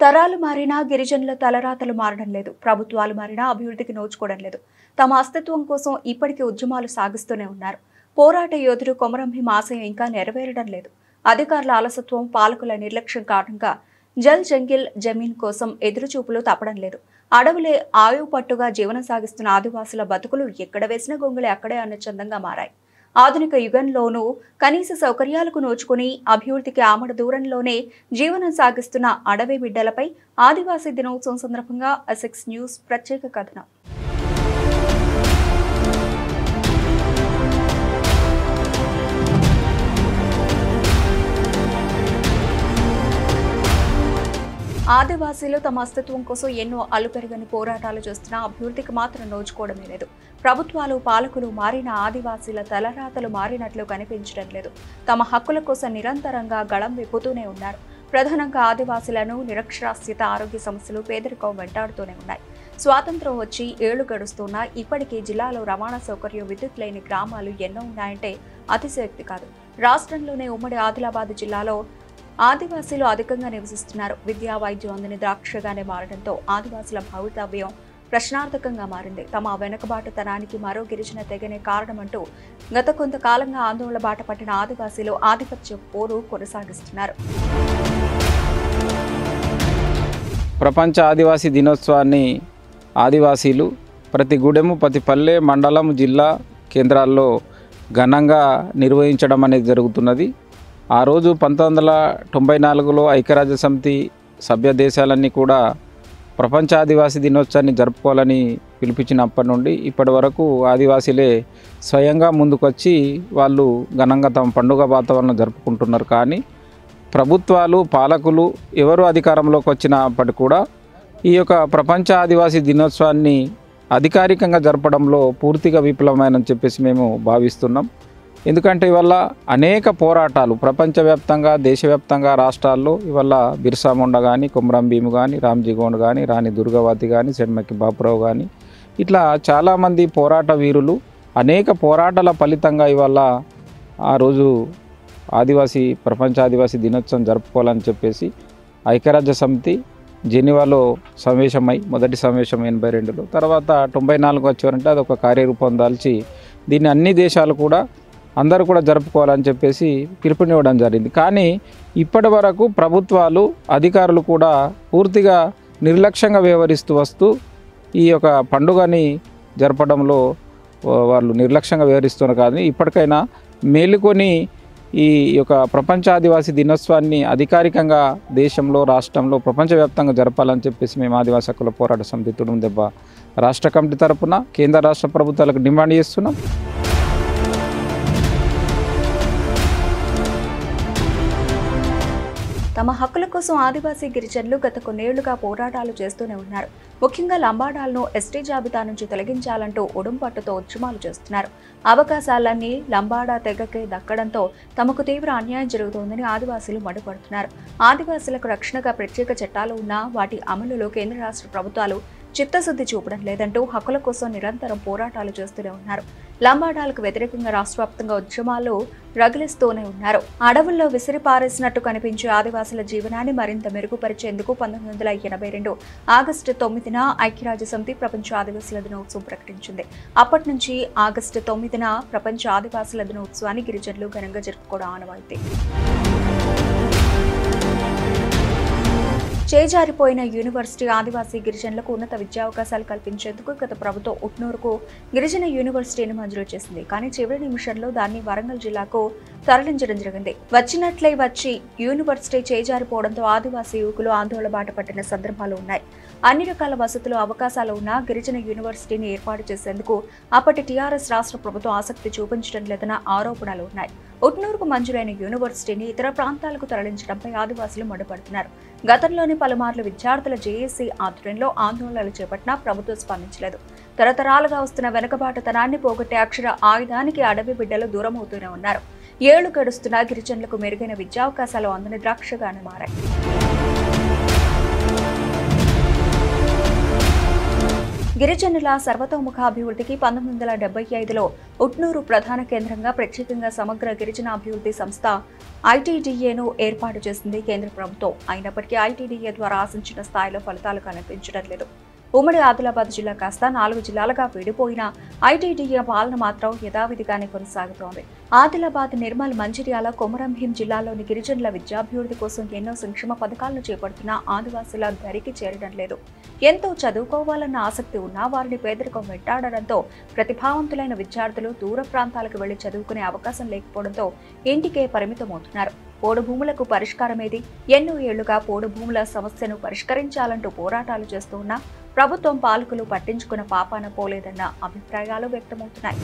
తరాలు మారినా గిరిజనుల తలరాతలు మారడం లేదు. ప్రభుత్వాలు మారినా అభివృద్ధికి నోచుకోవడం లేదు. తమ అస్తిత్వం కోసం ఇప్పటికీ ఉద్యమాలు సాగిస్తూనే ఉన్నారు. పోరాట యోధుడు కొమరం భీం ఆశయం ఇంకా నెరవేరడం లేదు. అధికారుల అలసత్వం, పాలకుల నిర్లక్ష్యం కారణంగా జల్ జంగిల్ జమీన్ కోసం ఎదురుచూపులు తప్పడం లేదు. అడవులే ఆయువు పట్టుగా జీవనం సాగిస్తున్న ఆదివాసుల బతుకులు ఎక్కడ వేసిన గొంగళి అక్కడే అన్న చందంగా మారాయి. ఆధునిక యుగంలోనూ కనీస సౌకర్యాలకు నోచుకుని అభివృద్ధికి ఆమడ దూరంలోనే జీవనం సాగిస్తున్న అడవి బిడ్డలపై ఆదివాసీ దినోత్సవం సందర్భంగా ఎస్ఎక్స్ న్యూస్ ప్రత్యేక కథనం. ఆదివాసీలు తమ అస్తిత్వం కోసం ఎన్నో అలుపెరగని పోరాటాలు చేస్తున్నా అభివృద్ధికి మాత్రం నోచుకోవడమే లేదు. ప్రభుత్వాలు, పాలకులు మారిన ఆదివాసీల తలరాతలు మారినట్లు కనిపించడం లేదు. తమ హక్కుల కోసం నిరంతరంగా గళం విప్పుతూనే ఉన్నారు. ప్రధానంగా ఆదివాసీలను నిరక్షరాస్యత, ఆరోగ్య సమస్యలు, పేదరికం వెంటాడుతూనే ఉన్నాయి. స్వాతంత్రం వచ్చి ఏళ్లు గడుస్తున్నా ఇప్పటికీ జిల్లాలో రవాణా సౌకర్యం, విద్యుత్ లేని గ్రామాలు ఎన్నో ఉన్నాయంటే అతిశయోక్తి కాదు. రాష్ట్రంలోనే ఉమ్మడి ఆదిలాబాద్ జిల్లాలో ఆదివాసీలు అధికంగా నివసిస్తున్నారు. విద్యా, వైద్యం అందని ద్రాక్షగానే మారడంతో ఆదివాసుల భవితవ్యం ప్రశ్నార్థకంగా మారింది. తమ వెనుకబాటుతనానికి మరో గిరిజన తెగనే కారణమంటూ గత కొంతకాలంగా ఆందోళన బాట పట్టిన ఆదివాసీలు ఆధిపత్య పోరు కొనసాగిస్తున్నారు. ప్రపంచ ఆదివాసీ దినోత్సవాన్ని ఆదివాసీలు ప్రతి గూడెము, ప్రతి పల్లె, మండలం, జిల్లా కేంద్రాల్లో ఘనంగా నిర్వహించడం అనేది జరుగుతున్నది. ఆ రోజు 1994లో ఐక్యరాజ్య సమితి సభ్య దేశాలన్నీ కూడా ప్రపంచ ఆదివాసీ దినోత్సవాన్ని జరుపుకోవాలని పిలిపించినప్పటి నుండి ఇప్పటి వరకు ఆదివాసీలే స్వయంగా ముందుకొచ్చి వాళ్ళు ఘనంగా తమ పండుగ వాతావరణం జరుపుకుంటున్నారు. కానీ ప్రభుత్వాలు, పాలకులు ఎవరు అధికారంలోకి వచ్చినప్పటికీ కూడా ఈ యొక్క ప్రపంచ ఆదివాసీ దినోత్సవాన్ని అధికారికంగా జరపడంలో పూర్తిగా విఫలమైనని చెప్పేసి మేము భావిస్తున్నాం. ఎందుకంటే ఇవాళ అనేక పోరాటాలు ప్రపంచవ్యాప్తంగా, దేశవ్యాప్తంగా, రాష్ట్రాల్లో ఇవాళ బిర్సా ముండా కానీ, కొమరం భీం కానీ, రామ్జీ గోండ్ కానీ, రాణి దుర్గావతి కానీ, సెడ్మక్కి బాపురావు కానీ ఇట్లా చాలామంది పోరాట వీరులు అనేక పోరాటాల ఫలితంగా ఇవాళ ఆ రోజు ప్రపంచ ఆదివాసీ దినోత్సవం జరుపుకోవాలని చెప్పేసి ఐక్యరాజ్య సమితి జెనీవాలో సమావేశమై, మొదటి సమావేశం 82లో, తర్వాత 94 వచ్చారంటే అదొక కార్యరూపం దాల్చి దీన్ని అన్ని దేశాలు కూడా అందరూ కూడా జరుపుకోవాలని చెప్పేసి పిలుపునివ్వడం జరిగింది. కానీ ఇప్పటి వరకు ప్రభుత్వాలు, అధికారులు కూడా పూర్తిగా నిర్లక్ష్యంగా వ్యవహరిస్తూ వస్తూ ఈ యొక్క పండుగని జరపడంలో వాళ్ళు నిర్లక్ష్యంగా వ్యవహరిస్తున్నారు. కానీ ఇప్పటికైనా మేలుకొని ఈ యొక్క ప్రపంచ ఆదివాసీ దినోత్సవాన్ని అధికారికంగా దేశంలో, రాష్ట్రంలో, ప్రపంచవ్యాప్తంగా జరపాలని చెప్పేసి మేము ఆదివాసీ హక్కుల పోరాట సమితి తుడుందెబ్బ రాష్ట్ర కమిటీ తరపున కేంద్ర రాష్ట్ర ప్రభుత్వాలకు డిమాండ్ చేస్తున్నాం. తమ హక్కుల కోసం ఆదివాసీ గిరిజనులు గత కొన్నేళ్లుగా పోరాటాలు చేస్తూనే ఉన్నారు. ముఖ్యంగా లంబాడాలను ఎస్టీ జాబితా నుంచి తొలగించాలంటూ ఉడుంపట్టుతో ఉద్యమాలు చేస్తున్నారు. అవకాశాలన్నీ లంబాడా తెగకే దక్కడంతో తమకు తీవ్ర అన్యాయం జరుగుతోందని ఆదివాసీలు మండిపడుతున్నారు. ఆదివాసీలకు రక్షణగా ప్రత్యేక చట్టాలు ఉన్నా వాటి అమలులో కేంద్ర రాష్ట్ర ప్రభుత్వాలు చిత్తశుద్ధి చూపడం లేదంటూ హక్కుల కోసం నిరంతరం పోరాటాలు చేస్తూనే ఉన్నారు. లంబాడాలకు వ్యతిరేకంగా రాష్ట్ర వ్యాప్తంగా ఉద్యమాలు రగిలిస్తూనే ఉన్నారు. అడవుల్లో విసిరిపారేసినట్టు కనిపించే ఆదివాసుల జీవనాన్ని మరింత మెరుగుపరిచేందుకు 1982 ఆగస్టు 9న ఐక్యరాజ్య సమితి ప్రపంచ ఆదివాసుల దినోత్సవం ప్రకటించింది. అప్పటి నుంచి ఆగస్టు 9న ప్రపంచ ఆదివాసుల దినోత్సవాన్ని గిరిజనులు ఘనంగా జరుపుకోవడం ఆనవాయితీ. చేజారిపోయిన యూనివర్సిటీ ఆదివాసీ గిరిజనులకు ఉన్నత విద్యావకాశాలు కల్పించేందుకు గత ప్రభుత్వం ఉట్నూరుకు గిరిజన యూనివర్సిటీని మంజూరు చేసింది. కానీ చివరి నిమిషంలో దాన్ని వరంగల్ జిల్లాకు తరలించడం జరిగింది. వచ్చినట్లే వచ్చి యూనివర్సిటీ చేజారిపోవడంతో ఆదివాసీ యువకులు ఆందోళన బాట పట్టిన సందర్భాలు ఉన్నాయి. అన్ని రకాల వసతులు, అవకాశాలు ఉన్న గిరిజన యూనివర్సిటీని ఏర్పాటు చేసేందుకు అప్పటి టీఆర్ఎస్ రాష్ట్ర ప్రభుత్వం ఆసక్తి చూపించడం లేదన్న ఆరోపణలు ఉన్నాయి. ఉట్నూరుకు మంజూరైన యూనివర్సిటీని ఇతర ప్రాంతాలకు తరలించడంపై ఆదివాసులు మండిపడుతున్నారు. గతంలోని పలుమార్లు విద్యార్థుల జేఏసీ ఆధ్వర్యంలో ఆందోళనలు చేపట్టినా ప్రభుత్వం స్పందించలేదు. తరతరాలుగా వస్తున్న వెనుకబాటుతనాన్ని పోగొట్టే అక్షర ఆయుధానికి అడవి బిడ్డలు దూరమవుతూనే ఉన్నారు. ఏళ్లు గడుస్తున్న గిరిజనులకు మెరుగైన విద్యావకాశాలు అందని ద్రాక్షగానే మారాయి. గిరిజనుల సర్వతోముఖాభివృద్ధికి 1975లో ఉట్నూరు ప్రధాన కేంద్రంగా ప్రత్యేకంగా సమగ్ర గిరిజన అభివృద్ధి సంస్థ ఐటీడీఏను ఏర్పాటు చేసింది కేంద్ర ప్రభుత్వం. అయినప్పటికీ ఐటీడీఏ ద్వారా ఆశించిన స్థాయిలో ఫలితాలు కనిపించడం లేదు. ఉమ్మడి ఆదిలాబాద్ జిల్లా కాస్త 4 జిల్లాలుగా విడిపోయిన ఐటీడీఏ పాలన మాత్రం యథావిధిగానే కొనసాగుతోంది. ఆదిలాబాద్, నిర్మల్, మంచిర్యాల, కొమరంభీం జిల్లాల్లోని గిరిజనుల విద్యాభివృద్ధి కోసం ఎన్నో సంక్షేమ పథకాలను చేపడుతున్న ఆదివాసుల దరికి చేరడం లేదు. ఎంతో చదువుకోవాలన్న ఆసక్తి ఉన్నా వారిని పేదరికం వెంటాడడంతో ప్రతిభావంతులైన విద్యార్థులు దూర ప్రాంతాలకు వెళ్లి చదువుకునే అవకాశం లేకపోవడంతో ఇంటికే పరిమితమవుతున్నారు. పోడు భూములకు పరిష్కారమేది? ఎన్నో ఏళ్లుగా పోడు భూముల సమస్యను పరిష్కరించాలంటూ పోరాటాలు చేస్తున్నా ప్రభుత్వం, పాలకులు పట్టించుకున్న పాపాన పోలేదన్న అభిప్రాయాలు వ్యక్తమవుతున్నాయి.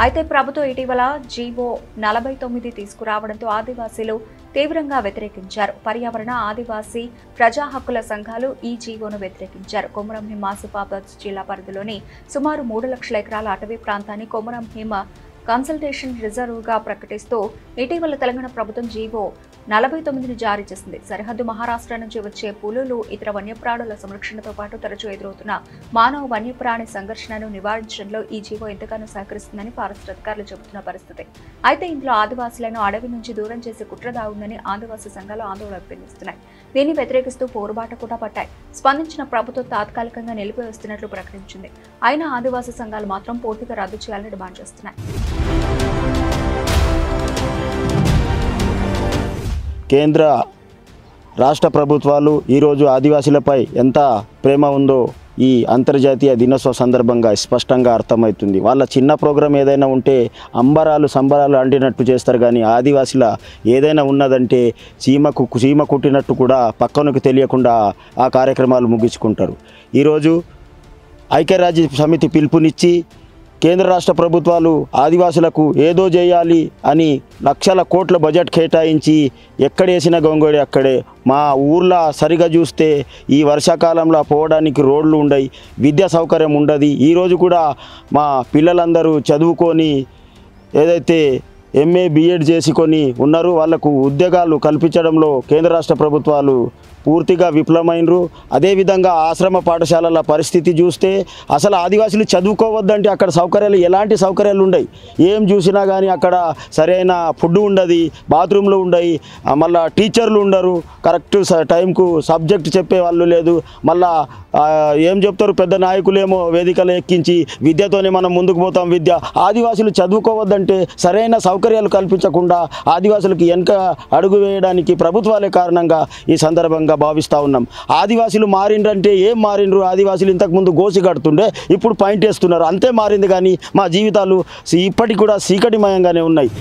అయితే ప్రభుత్వం ఇటీవల జీవో 49 తీసుకురావడంతో ఆదివాసీలు తీవ్రంగా వ్యతిరేకించారు. పర్యావరణ, ఆదివాసీ ప్రజా హక్కుల సంఘాలు ఈ జీవోను వ్యతిరేకించారు. కొమరంభీం ఆసిఫాబాద్ జిల్లా పరిధిలోని సుమారు 3 లక్షల ఎకరాల అటవీ ప్రాంతాన్ని కొమరంభీం కన్సల్టేషన్ రిజర్వ్గా ప్రకటిస్తూ ఇటీవల తెలంగాణ ప్రభుత్వం జీవో 49ని జారీ చేసింది. సరిహద్దు మహారాష్ట్ర నుంచి వచ్చే పులులు, ఇతర వన్యప్రాణుల సంరక్షణతో పాటు తరచూ ఎదురవుతున్న మానవ వన్యప్రాణి సంఘర్షణను నివారించడంలో ఈ జీవో ఎంతగానో సహకరిస్తుందని ఫారెస్ట్ అధికారులు చెబుతున్న పరిస్థితి. అయితే ఇందులో ఆదివాసులను అడవి నుంచి దూరం చేసే కుట్ర దాగుందని ఆదివాసీ సంఘాలు ఆందోళన వ్యక్తమిస్తున్నాయి. దీన్ని వ్యతిరేకిస్తూ పోరుబాట కూడా పట్టాయి. స్పందించిన ప్రభుత్వం తాత్కాలికంగా నిలిపివేస్తున్నట్లు ప్రకటించింది. అయినా ఆదివాసీ సంఘాలు మాత్రం పూర్తిగా రద్దు చేయాలని డిమాండ్ చేస్తున్నాయి. కేంద్ర రాష్ట్ర ప్రభుత్వాలు ఈరోజు ఆదివాసీలపై ఎంత ప్రేమ ఉందో ఈ అంతర్జాతీయ దినోత్సవ సందర్భంగా స్పష్టంగా అర్థమవుతుంది. వాళ్ళ చిన్న ప్రోగ్రాం ఏదైనా ఉంటే అంబరాలు సంబరాలు అంటినట్టు చేస్తారు, కానీ ఆదివాసీల ఏదైనా ఉన్నదంటే చీమ కుట్టినట్టు కూడా పక్కనకు తెలియకుండా ఆ కార్యక్రమాలు ముగించుకుంటారు. ఈరోజు ఐక్యరాజ్య సమితి పిలుపునిచ్చి కేంద్ర రాష్ట్ర ప్రభుత్వాలు ఆదివాసులకు ఏదో చేయాలి అని లక్షల కోట్ల బడ్జెట్ కేటాయించి ఎక్కడేసిన గొంగడి అక్కడే. మా ఊర్లో సరిగా చూస్తే ఈ వర్షాకాలంలో పోవడానికి రోడ్లు ఉండయి, విద్యా సౌకర్యం ఉండదు. ఈరోజు కూడా మా పిల్లలందరూ చదువుకొని ఏదైతే ఎంఏ బిఎడ్ చేసుకొని ఉన్నారు, వాళ్లకు ఉద్యోగాలు కల్పించడంలో కేంద్ర రాష్ట్ర ప్రభుత్వాలు పూర్తిగా విఫలమైనరు. అదేవిధంగా ఆశ్రమ పాఠశాలల పరిస్థితి చూస్తే అసలు ఆదివాసులు చదువుకోవద్దంటే అక్కడ సౌకర్యాలు ఎలాంటి సౌకర్యాలు ఉండయి. ఏం చూసినా కానీ అక్కడ సరైన ఫుడ్ ఉండదు, బాత్రూమ్లు ఉండయి, మళ్ళీ టీచర్లు ఉండరు, కరెక్ట్ టైంకు సబ్జెక్ట్ చెప్పే వాళ్ళు లేదు. మళ్ళా ఏం చెప్తారు పెద్ద నాయకులేమో వేదికలు ఎక్కించి విద్యతోనే మనం ముందుకు పోతాం విద్య. ఆదివాసులు చదువుకోవద్దంటే సరైన సౌకర్యాలు కల్పించకుండా ఆదివాసులకు వెనక అడుగు వేయడానికి ప్రభుత్వాలే కారణంగా ఈ సందర్భంగా భావిస్తూ ఉన్నాం. ఆదివాసులు మారిండ్రంటే ఏం మారిండ్రు? ఆదివాసులు ఇంతకుముందు గోసి కడుతుండే, ఇప్పుడు పాయింట్ వేస్తున్నారు, అంతే మారింది. కానీ మా జీవితాలు ఇప్పటికి కూడా చీకటిమయంగానే ఉన్నాయి.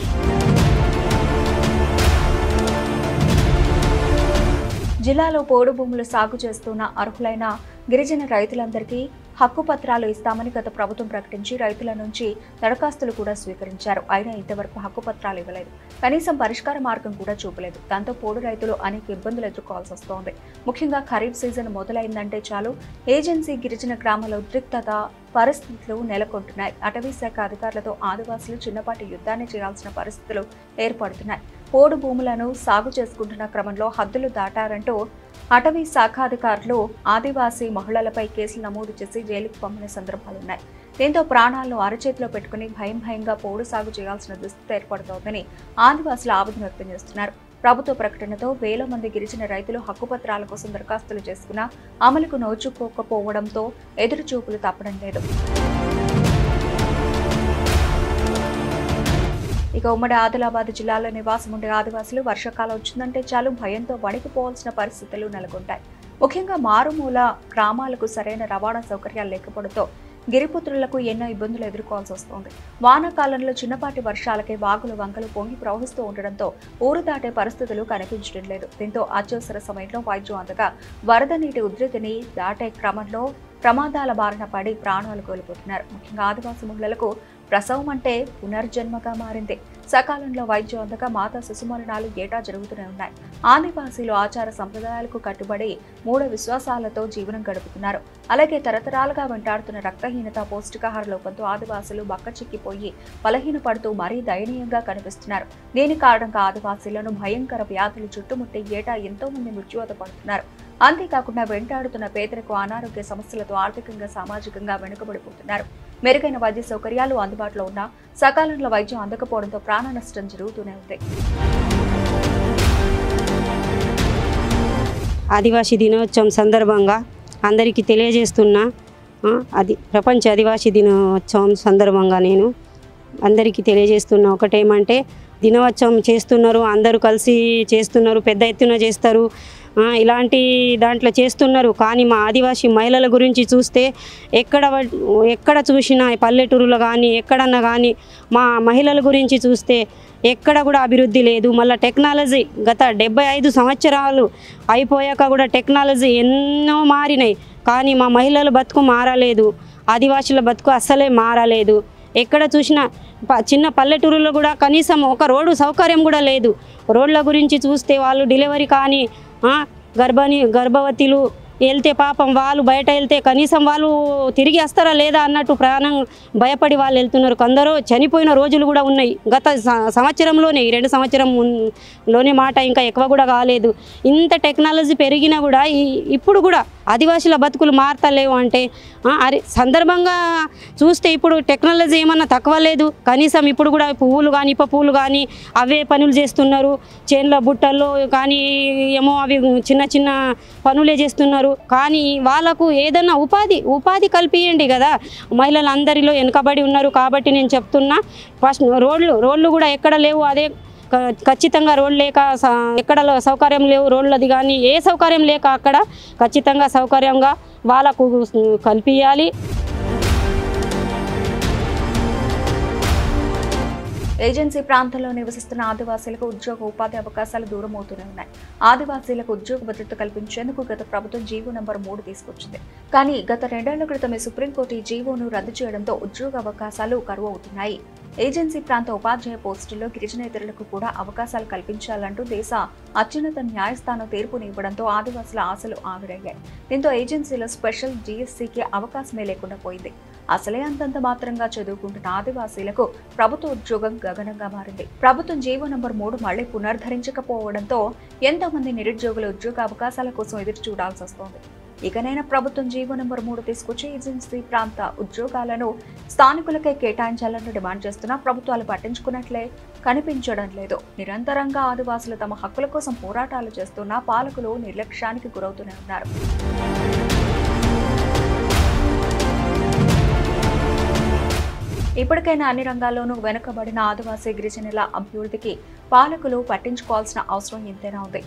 జిల్లాలో పోడు భూములు సాగు చేస్తున్న అర్హులైన గిరిజన రైతులందరికీ హక్కు పత్రాలు ఇస్తామని గత ప్రభుత్వం ప్రకటించి రైతుల నుంచి దరఖాస్తులు కూడా స్వీకరించారు. అయినా ఇంతవరకు హక్కు పత్రాలు ఇవ్వలేదు, కనీసం పరిష్కార మార్గం కూడా చూపలేదు. దాంతో పోడు రైతులు అనేక ఇబ్బందులు ఎదుర్కోవాల్సి వస్తోంది. ముఖ్యంగా ఖరీఫ్ సీజన్ మొదలైందంటే చాలు ఏజెన్సీ గిరిజన గ్రామాల ఉద్రిక్తత పరిస్థితులు నెలకొంటున్నాయి. అటవీ శాఖ అధికారులతో ఆదివాసులు చిన్నపాటి యుద్ధాన్ని చేయాల్సిన పరిస్థితులు ఏర్పడుతున్నాయి. పోడు భూములను సాగు చేసుకుంటున్న క్రమంలో హద్దులు దాటారంటూ అటవీ శాఖాధికారులు ఆదివాసీ మహిళలపై కేసులు నమోదు చేసి జైలుకు పంపిన సందర్భాలున్నాయి. దీంతో ప్రాణాలను అరచేతిలో పెట్టుకుని భయంగా పోడు సాగు చేయాల్సిన దుస్థితి ఏర్పడుతోందని ఆదివాసులు ఆవేదన వ్యక్తం చేస్తున్నారు. ప్రభుత్వ ప్రకటనతో వేల మంది గిరిజన రైతులు హక్కుపత్రాల కోసం దరఖాస్తులు చేసుకున్నా అమలుకు నోచుకోకపోవడంతో ఎదురుచూపులు తప్పడం లేదు. ఇక ఉమ్మడి ఆదిలాబాద్ జిల్లాలో నివాసం ఉండే ఆదివాసులు వర్షాకాలం వచ్చిందంటే చాలు భయంతో వణికిపోవాల్సిన పరిస్థితులు నెలకొంటాయి. ముఖ్యంగా మారుమూల గ్రామాలకు సరైన రవాణా సౌకర్యాలు లేకపోవడంతో గిరిపుత్రులకు ఎన్నో ఇబ్బందులు ఎదుర్కోవాల్సి వస్తోంది. వానాకాలంలో చిన్నపాటి వర్షాలకే వాగులు వంకలు పొంగి ప్రవహిస్తూ ఉండడంతో ఊరు దాటే పరిస్థితులు కనిపించడం లేదు. దీంతో అత్యవసర సమయంలో వైద్యం అందగా వరద నీటి ఉధృతిని దాటే క్రమంలో ప్రమాదాల బారిన పడి ప్రాణాలు కోల్పోతున్నారు. ముఖ్యంగా ఆదివాసీ మహిళలకు ప్రసవం అంటే పునర్జన్మగా మారింది. సకాలంలో వైద్యం అందక మాతా శిశుమరణాలు ఏటా జరుగుతూనే ఉన్నాయి. ఆదివాసీలు ఆచార సంప్రదాయాలకు కట్టుబడి మూఢ విశ్వాసాలతో జీవనం గడుపుతున్నారు. అలాగే తరతరాలుగా వెంటాడుతున్న రక్తహీనత, పౌష్టికాహార లోపంతో ఆదివాసులు బక్కచిక్కిపోయి బలహీనపడుతూ మరీ దయనీయంగా కనిపిస్తున్నారు. దీని కారణంగా ఆదివాసీలను భయంకర వ్యాధులు చుట్టుముట్టి ఏటా ఎంతో మంది మృత్యువాత పడుతున్నారు. అంతేకాకుండా వెంటాడుతున్న పేదలకు అనారోగ్య సమస్యలతో ఆర్థికంగా సామాజికంగా వెనుకబడిపోతున్నారు. మెరుగైన వైద్య సౌకర్యాలు అందుబాటులో ఉన్నా సకాలంలో వైద్యం అందకపోవడంతో ప్రాణ నష్టం జరుగుతూనే ఉంది. ఆదివాసీ దినోత్సవం సందర్భంగా అందరికీ తెలియజేస్తున్నా. అది ప్రపంచ ఆదివాసీ దినోత్సవం సందర్భంగా నేను అందరికీ తెలియజేస్తున్నా. ఒకటేమంటే దినోత్సవం చేస్తున్నారు, అందరూ కలిసి చేస్తున్నారు, పెద్ద ఎత్తున చేస్తారు, ఇలాంటి దాంట్లో చేస్తున్నారు. కానీ మా ఆదివాసీ మహిళల గురించి చూస్తే ఎక్కడ చూసినా పల్లెటూరులో కానీ ఎక్కడన్నా కానీ మా మహిళల గురించి చూస్తే ఎక్కడ కూడా అభివృద్ధి లేదు. మళ్ళీ టెక్నాలజీ గత 75 సంవత్సరాలు అయిపోయాక కూడా టెక్నాలజీ ఎన్నో మారినాయి, కానీ మా మహిళల బతుకు మారలేదు, ఆదివాసుల బతుకు అస్సలే మారలేదు. ఎక్కడ చూసినా చిన్న పల్లెటూరులో కూడా కనీసం ఒక రోడ్డు సౌకర్యం కూడా లేదు. రోడ్ల గురించి చూస్తే వాళ్ళు డెలివరీ కానీ గర్భవతులు వెళ్తే పాపం వాళ్ళు బయట వెళ్తే కనీసం వాళ్ళు తిరిగి వస్తారా లేదా అన్నట్టు ప్రాణం భయపడి వాళ్ళు వెళ్తున్నారు. కొందరు చనిపోయిన రోజులు కూడా ఉన్నాయి. గత సంవత్సరంలోనే 2 సంవత్సరంలోనే మాట, ఇంకా ఎక్కువ కూడా కాలేదు. ఇంత టెక్నాలజీ పెరిగినా కూడా ఇప్పుడు కూడా ఆదివాసుల బతుకులు మారతలేవు అంటే సందర్భంగా చూస్తే ఇప్పుడు టెక్నాలజీ ఏమన్నా తక్కువ లేదు. కనీసం ఇప్పుడు కూడా పువ్వులు కానీ ఇప్ప పువ్వులు కానీ అవే పనులు చేస్తున్నారు. చేన్ల బుట్టల్లో కానీ ఏమో అవి చిన్న చిన్న పనులే చేస్తున్నారు. కానీ వాళ్ళకు ఏదన్నా ఉపాధి కల్పియండి కదా. మహిళలు అందరిలో వెనుకబడి ఉన్నారు. కాబట్టి నేను చెప్తున్నా, ఫస్ట్ రోడ్లు కూడా ఎక్కడ లేవు. అదే ఖచ్చితంగా రోడ్లు లేక ఎక్కడ సౌకర్యం లేవు రోడ్లది కానీ ఏ సౌకర్యం లేక అక్కడ ఖచ్చితంగా సౌకర్యంగా వాళ్ళకు కల్పించాలి. ఏజెన్సీ ప్రాంతంలో నివసిస్తున్న ఆదివాసీలకు ఉద్యోగ ఉపాధి అవకాశాలు దూరం అవుతూనే ఉన్నాయి. ఆదివాసీలకు ఉద్యోగ భద్రత కల్పించేందుకు గత ప్రభుత్వం జీవో నంబర్ 3 తీసుకొచ్చింది. కానీ గత 2 ఏళ్ల క్రితమే సుప్రీంకోర్టు ఈ జీవోను రద్దు చేయడంతో ఉద్యోగ అవకాశాలు కరువు అవుతున్నాయి. ఏజెన్సీ ప్రాంత ఉపాధ్యాయ పోస్టుల్లో గిరిజనేతరులకు కూడా అవకాశాలు కల్పించాలంటూ దేశ అత్యున్నత న్యాయస్థానం తీర్పునివ్వడంతో ఆదివాసుల ఆశలు ఆవిరయ్యాయి. దీంతో ఏజెన్సీలో స్పెషల్ జీఎస్సీకి అవకాశమే లేకుండా పోయింది. అసలే అంతంత మాత్రంగా చదువుకుంటున్న ఆదివాసీలకు ప్రభుత్వ ఉద్యోగం గగనంగా మారింది. ప్రభుత్వం జీవో నంబర్ 3 మళ్లీ పునరుద్ధరించకపోవడంతో ఎంతో మంది నిరుద్యోగులు ఉద్యోగ అవకాశాల కోసం ఎదురు చూడాల్సి వస్తోంది. ఇకనైనా ప్రభుత్వం జీవో నంబర్ 3 తీసుకొచ్చి ఏజెన్సీ ప్రాంత ఉద్యోగాలను స్థానికులకే కేటాయించాలని డిమాండ్ చేస్తున్నా ప్రభుత్వాలు పట్టించుకున్నట్లే కనిపించడం లేదు. నిరంతరంగా ఆదివాసులు తమ హక్కుల కోసం పోరాటాలు చేస్తున్నా పాలకులు నిర్లక్ష్యానికి గురవుతూనే ఉన్నారు. ఇప్పటికైనా అన్ని రంగాల్లోనూ వెనుకబడిన ఆదివాసీ గిరిజనుల అభివృద్ధికి పాలకులు పట్టించుకోవాల్సిన అవసరం ఎంతైనా ఉంది.